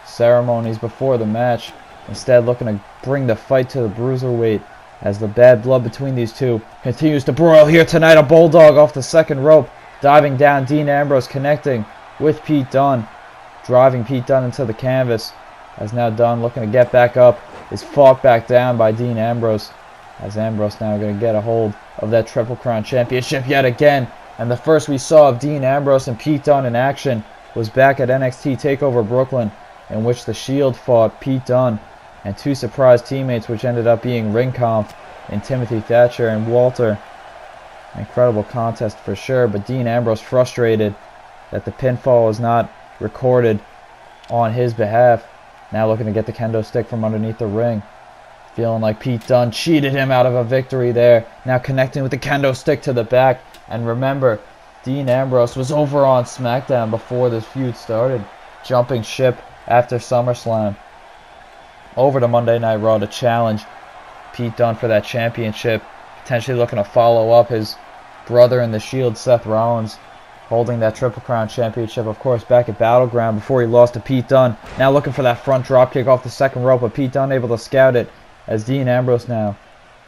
ceremonies before the match, instead looking to bring the fight to the Bruiserweight, as the bad blood between these two continues to broil here tonight. A bulldog off the second rope Diving down, Dean Ambrose connecting with Pete Dunne. Driving Pete Dunne into the canvas. As now Dunne looking to get back up. Is fought back down by Dean Ambrose. As Ambrose now going to get a hold of that Triple Crown Championship yet again. And the first we saw of Dean Ambrose and Pete Dunne in action was back at NXT TakeOver Brooklyn, in which the Shield fought Pete Dunne and two surprise teammates, which ended up being Ring Conf in Timothy Thatcher and Walter. Incredible contest for sure, but Dean Ambrose frustrated that the pinfall was not recorded on his behalf. Now looking to get the kendo stick from underneath the ring. Feeling like Pete Dunne cheated him out of a victory there. Now connecting with the kendo stick to the back. And remember, Dean Ambrose was over on SmackDown before this feud started, jumping ship after SummerSlam over to Monday Night Raw to challenge Pete Dunne for that championship, potentially looking to follow up his brother in the Shield, Seth Rollins, holding that Triple Crown Championship, of course, back at Battleground before he lost to Pete Dunne. Now looking for that front dropkick off the second rope, but Pete Dunne able to scout it as Dean Ambrose now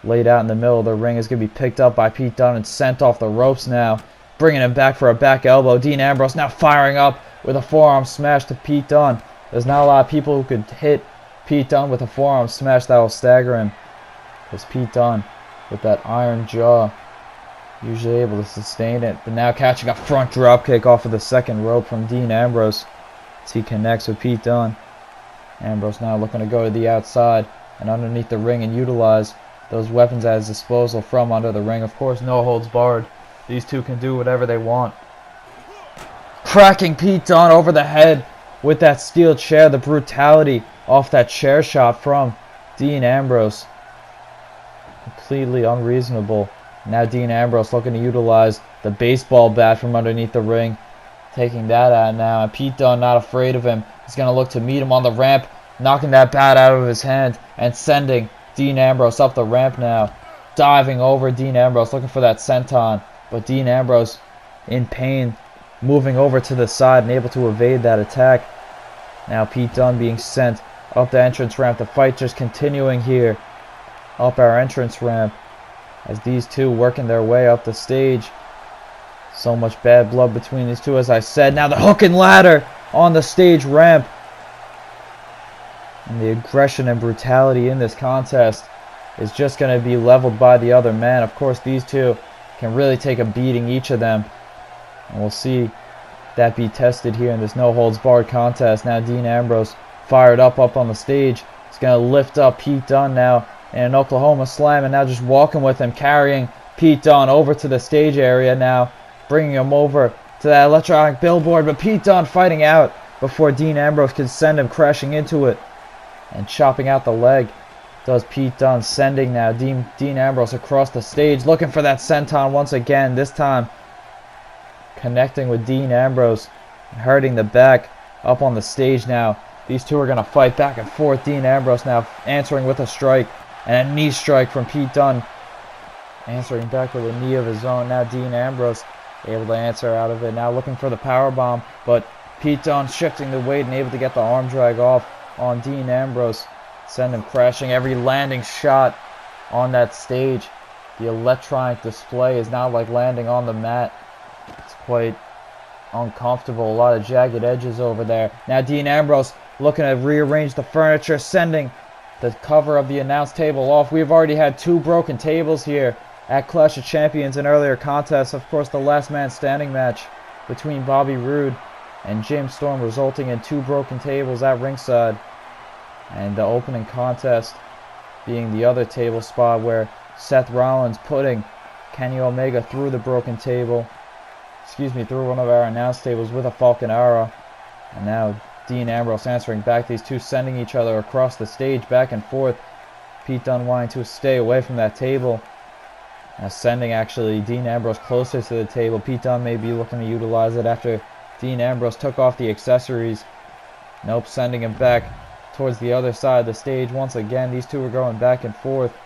laid out in the middle of the ring is going to be picked up by Pete Dunne and sent off the ropes now, bringing him back for a back elbow. Dean Ambrose now firing up with a forearm smash to Pete Dunne. There's not a lot of people who could hit Pete Dunne with a forearm smash that will stagger him, because Pete Dunne, with that iron jaw, usually able to sustain it. But now catching a front dropkick off of the second rope from Dean Ambrose as he connects with Pete Dunne. Ambrose now looking to go to the outside and underneath the ring and utilize those weapons at his disposal from under the ring. Of course, no holds barred. These two can do whatever they want. Cracking Pete Dunne over the head with that steel chair. The brutality off that chair shot from Dean Ambrose. Completely unreasonable. Now Dean Ambrose looking to utilize the baseball bat from underneath the ring. Taking that out now. And Pete Dunne not afraid of him. He's going to look to meet him on the ramp. Knocking that bat out of his hand and sending Dean Ambrose up the ramp now. Diving over Dean Ambrose looking for that senton. But Dean Ambrose in pain, moving over to the side and able to evade that attack. Now Pete Dunne being sent up the entrance ramp. The fight just continuing here up our entrance ramp as these two working their way up the stage. So much bad blood between these two, as I said. Now the hook and ladder on the stage ramp. And the aggression and brutality in this contest is just going to be leveled by the other man. Of course, these two can really take a beating, each of them. And we'll see that be tested here in this no-holds-barred contest. Now Dean Ambrose fired up on the stage. He's going to lift up Pete Dunne now in an Oklahoma Slam. And now just walking with him, carrying Pete Dunne over to the stage area now. Bringing him over to that electronic billboard. But Pete Dunne fighting out before Dean Ambrose can send him crashing into it. And chopping out the leg does Pete Dunne, sending now Dean Ambrose across the stage, looking for that senton once again, this time connecting with Dean Ambrose, hurting the back up on the stage now. These two are going to fight back and forth. Dean Ambrose now answering with a strike, and a knee strike from Pete Dunne, answering back with a knee of his own. Now Dean Ambrose able to answer out of it, now looking for the powerbomb, but Pete Dunne shifting the weight and able to get the arm drag off on Dean Ambrose, send him crashing. Every landing shot on that stage, the electronic display is now like landing on the mat. It's quite uncomfortable. A lot of jagged edges over there. Now Dean Ambrose looking to rearrange the furniture, sending the cover of the announce table off. We've already had two broken tables here at Clash of Champions in earlier contests. Of course, the last man standing match between Bobby Roode and James Storm, resulting in two broken tables at ringside. And the opening contest being the other table spot where Seth Rollins putting Kenny Omega through the broken table. Through one of our announce tables with a Falcon Arrow. And now Dean Ambrose answering back. These two sending each other across the stage back and forth. Pete Dunne wanting to stay away from that table. Now sending actually Dean Ambrose closer to the table. Pete Dunne may be looking to utilize it after Dean Ambrose took off the accessories. Nope, sending him back towards the other side of the stage. Once again, these two are going back and forth.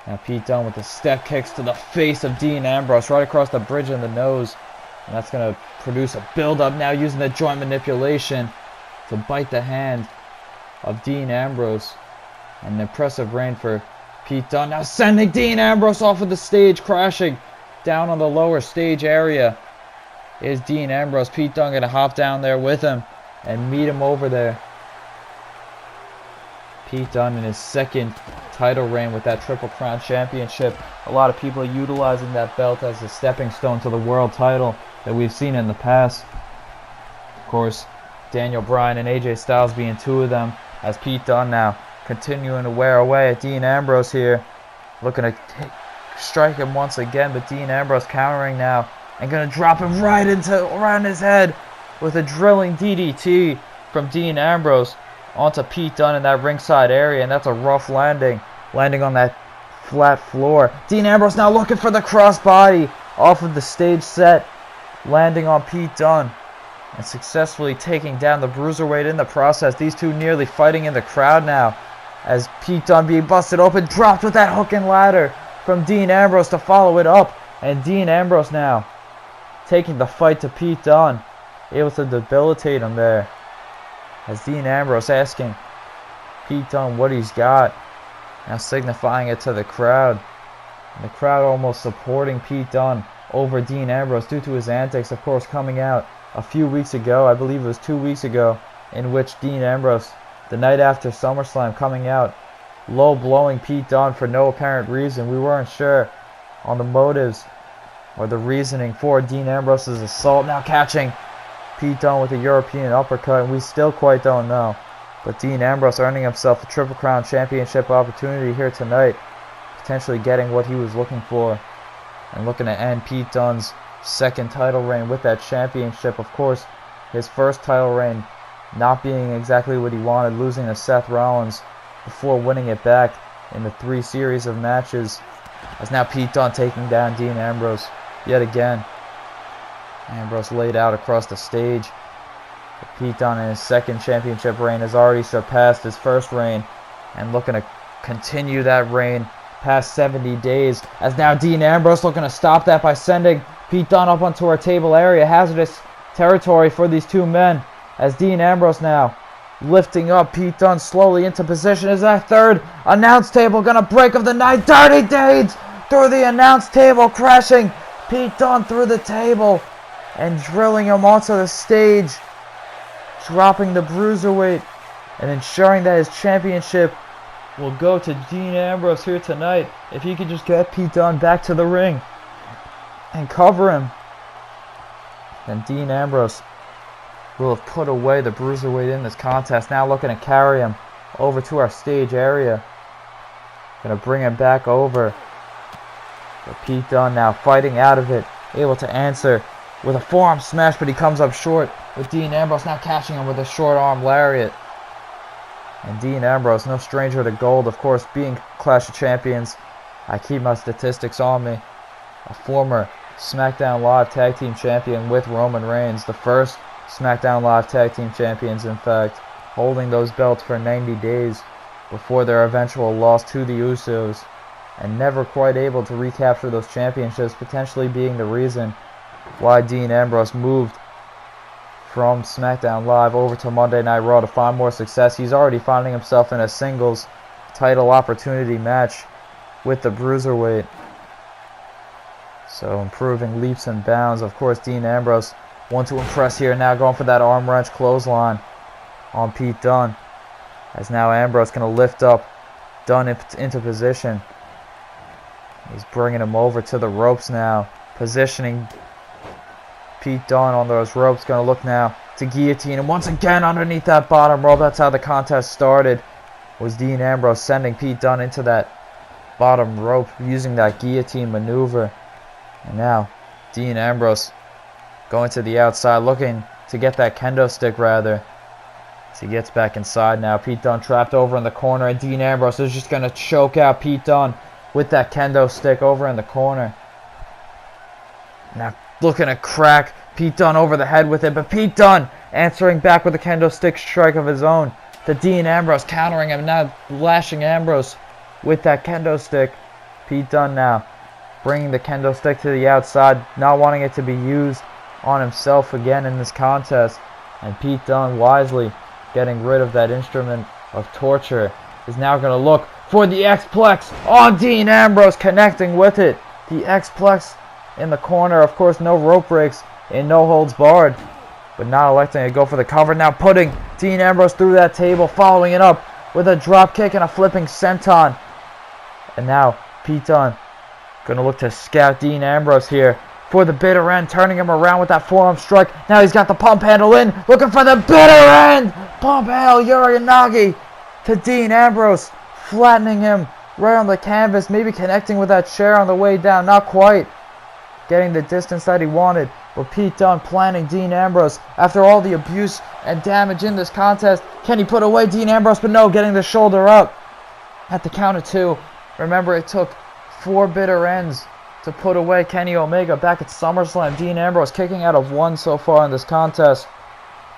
Now Pete Dunne with the step kicks to the face of Dean Ambrose, right across the bridge in the nose. And that's going to produce a build-up now, using the joint manipulation to bite the hand of Dean Ambrose. An impressive reign for Pete Dunne. Now sending Dean Ambrose off of the stage, crashing down on the lower stage area is Dean Ambrose. Pete Dunne going to hop down there with him and meet him over there. Pete Dunne in his second title reign with that Triple Crown Championship. A lot of people are utilizing that belt as a stepping stone to the world title that we've seen in the past. Of course, Daniel Bryan and AJ Styles being two of them, as Pete Dunne now continuing to wear away at Dean Ambrose here. Looking to strike him once again, but Dean Ambrose countering now and going to drop him right in his head with a drilling DDT from Dean Ambrose onto Pete Dunne in that ringside area, and that's a rough landing on that flat floor. Dean Ambrose now looking for the crossbody off of the stage set, landing on Pete Dunne and successfully taking down the Bruiserweight in the process. These two nearly fighting in the crowd now, as Pete Dunne being busted open, dropped with that hook and ladder from Dean Ambrose to follow it up, and Dean Ambrose now taking the fight to Pete Dunne, able to debilitate him there, as Dean Ambrose asking Pete Dunne what he's got, now signifying it to the crowd. And the crowd almost supporting Pete Dunne over Dean Ambrose due to his antics, of course, coming out a few weeks ago, I believe it was 2 weeks ago, in which Dean Ambrose, the night after SummerSlam, coming out low blowing Pete Dunne for no apparent reason. We weren't sure on the motives or the reasoning for Dean Ambrose's assault. Now catching Pete Dunne with a European uppercut, and we still quite don't know. But Dean Ambrose earning himself a Triple Crown Championship opportunity here tonight, potentially getting what he was looking for, and looking to end Pete Dunne's second title reign with that championship. Of course, his first title reign not being exactly what he wanted, losing to Seth Rollins before winning it back in the 3 series of matches, as now Pete Dunne taking down Dean Ambrose yet again. Ambrose laid out across the stage. But Pete Dunne in his second championship reign has already surpassed his first reign, and looking to continue that reign past 70 days, as now Dean Ambrose looking to stop that by sending Pete Dunne up onto our table area. Hazardous territory for these two men, as Dean Ambrose now lifting up Pete Dunne slowly into position. Is that third announce table gonna break of the night? Dirty Deeds through the announce table, crashing Pete Dunne through the table and drilling him onto the stage, dropping the Bruiserweight and ensuring that his championship will go to Dean Ambrose here tonight if he could just get Pete Dunne back to the ring and cover him. And Dean Ambrose will have put away the Bruiserweight in this contest. Now looking to carry him over to our stage area. Gonna bring him back over. But Pete Dunne now fighting out of it, able to answer with a forearm smash, but he comes up short, with Dean Ambrose now catching him with a short arm lariat. And Dean Ambrose, no stranger to gold, of course, being Clash of Champions. I keep my statistics on me. A former SmackDown Live Tag Team Champion with Roman Reigns, the first SmackDown Live Tag Team Champions, in fact, holding those belts for 90 days before their eventual loss to the Usos, and never quite able to recapture those championships, potentially being the reason why Dean Ambrose moved from SmackDown Live over to Monday Night Raw to find more success. He's already finding himself in a singles title opportunity match with the Bruiserweight, so improving leaps and bounds. Of course, Dean Ambrose, one to impress here, now going for that arm wrench clothesline on Pete Dunne, as now Ambrose going to lift up Dunne into position. He's bringing him over to the ropes now, positioning Pete Dunne on those ropes. Going to look now to guillotine him once again underneath that bottom rope. That's how the contest started, was Dean Ambrose sending Pete Dunne into that bottom rope using that guillotine maneuver. And now Dean Ambrose going to the outside, looking to get that kendo stick rather, as he gets back inside now. Pete Dunne trapped over in the corner, and Dean Ambrose is just going to choke out Pete Dunne with that kendo stick over in the corner. Now looking to crack Pete Dunne over the head with it, but Pete Dunne answering back with a kendo stick strike of his own to Dean Ambrose, countering him, now lashing Ambrose with that kendo stick. Pete Dunne now bringing the kendo stick to the outside, not wanting it to be used on himself again in this contest. And Pete Dunne, wisely getting rid of that instrument of torture, is now going to look for the X-Plex on Dean Ambrose, connecting with it. The X-Plex in the corner. Of course, no rope breaks and no holds barred. But not electing to go for the cover. Now putting Dean Ambrose through that table. Following it up with a drop kick and a flipping senton. And now Pete Dunne going to look to scout Dean Ambrose here for the bitter end. Turning him around with that forearm strike. Now he's got the pump handle in. Looking for the bitter end. Pump handle Uranage to Dean Ambrose. Flattening him right on the canvas. Maybe connecting with that chair on the way down. Not quite getting the distance that he wanted. But Pete Dunne planning Dean Ambrose after all the abuse and damage in this contest. Can he put away Dean Ambrose? But no, getting the shoulder up at the count of 2. Remember, it took 4 bitter ends to put away Kenny Omega back at SummerSlam. Dean Ambrose kicking out of 1 so far in this contest.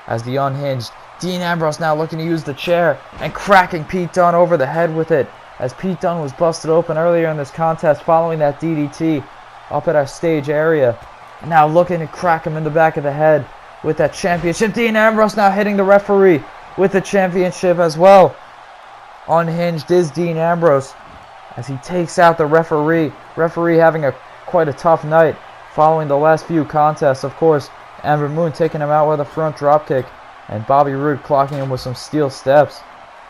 As the unhinged Dean Ambrose now looking to use the chair and cracking Pete Dunne over the head with it. As Pete Dunne was busted open earlier in this contest following that DDT up at our stage area. Now looking to crack him in the back of the head with that championship. Dean Ambrose now hitting the referee with the championship as well. Unhinged is Dean Ambrose as he takes out the referee. Referee having quite a tough night following the last few contests. Of course, Ember Moon taking him out with a front dropkick and Bobby Roode clocking him with some steel steps.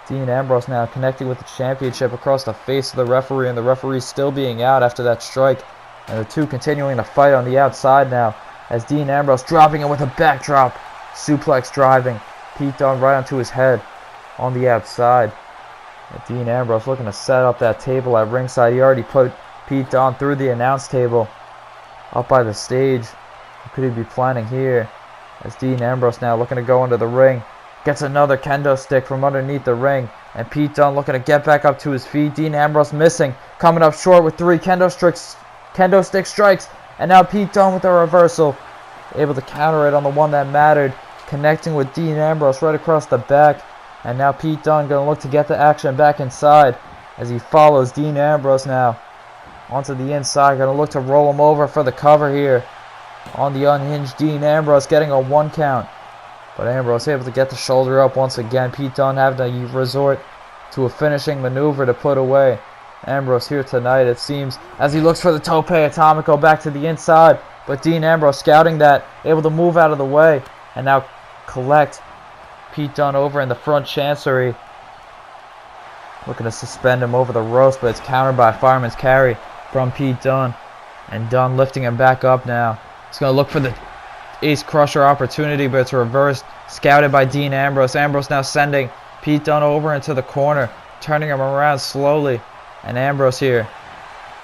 Dean Ambrose now connecting with the championship across the face of the referee, and the referee still being out after that strike. And the two continuing to fight on the outside now as Dean Ambrose dropping him with a backdrop. Suplex driving Pete Dunne right onto his head on the outside. And Dean Ambrose looking to set up that table at ringside. He already put Pete Dunne through the announce table up by the stage. What could he be planning here? As Dean Ambrose now looking to go into the ring. Gets another kendo stick from underneath the ring. And Pete Dunne looking to get back up to his feet. Dean Ambrose missing. Coming up short with 3 kendo stick strikes. And now Pete Dunne with a reversal. Able to counter it on the one that mattered. Connecting with Dean Ambrose right across the back. And now Pete Dunne going to look to get the action back inside. As he follows Dean Ambrose now onto the inside. Going to look to roll him over for the cover here. On the unhinged Dean Ambrose getting a 1 count. But Ambrose able to get the shoulder up once again. Pete Dunne having to resort to a finishing maneuver to put away Ambrose here tonight, it seems, as he looks for the Tope Atomico back to the inside. But Dean Ambrose scouting that, able to move out of the way, and now collect Pete Dunne over in the front chancery. Looking to suspend him over the ropes, but it's countered by a fireman's carry from Pete Dunne. And Dunne lifting him back up now. He's going to look for the Ace Crusher opportunity, but it's reversed. Scouted by Dean Ambrose. Ambrose now sending Pete Dunne over into the corner, turning him around slowly. And Ambrose here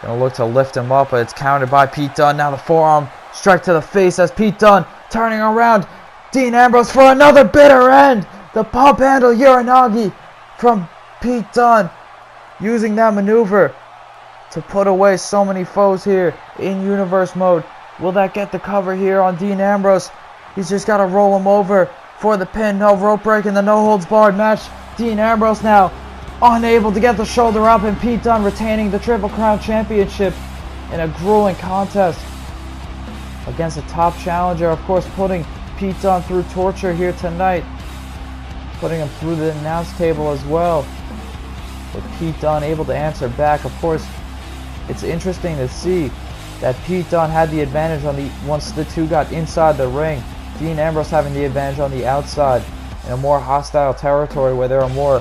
going to look to lift him up, but it's countered by Pete Dunne. Now the forearm strike to the face as Pete Dunne turning around Dean Ambrose for another bitter end. The pump handle Uranage from Pete Dunne, using that maneuver to put away so many foes here in Universe mode. Will that get the cover here on Dean Ambrose? He's just got to roll him over for the pin. No rope break in the no holds barred match. Dean Ambrose now unable to get the shoulder up, and Pete Dunne retaining the Triple Crown Championship in a grueling contest against a top challenger. Of course, putting Pete Dunne through torture here tonight, putting him through the announce table as well. But Pete Dunne able to answer back. Of course, it's interesting to see that Pete Dunne had the advantage on the once the two got inside the ring. Dean Ambrose having the advantage on the outside in a more hostile territory where there are more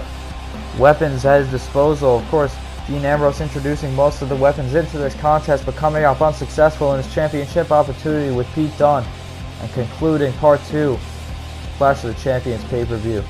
weapons at his disposal. Of course, Dean Ambrose introducing most of the weapons into this contest, but coming up unsuccessful in his championship opportunity with Pete Dunne, and concluding part 2, Clash of the Champions pay-per-view.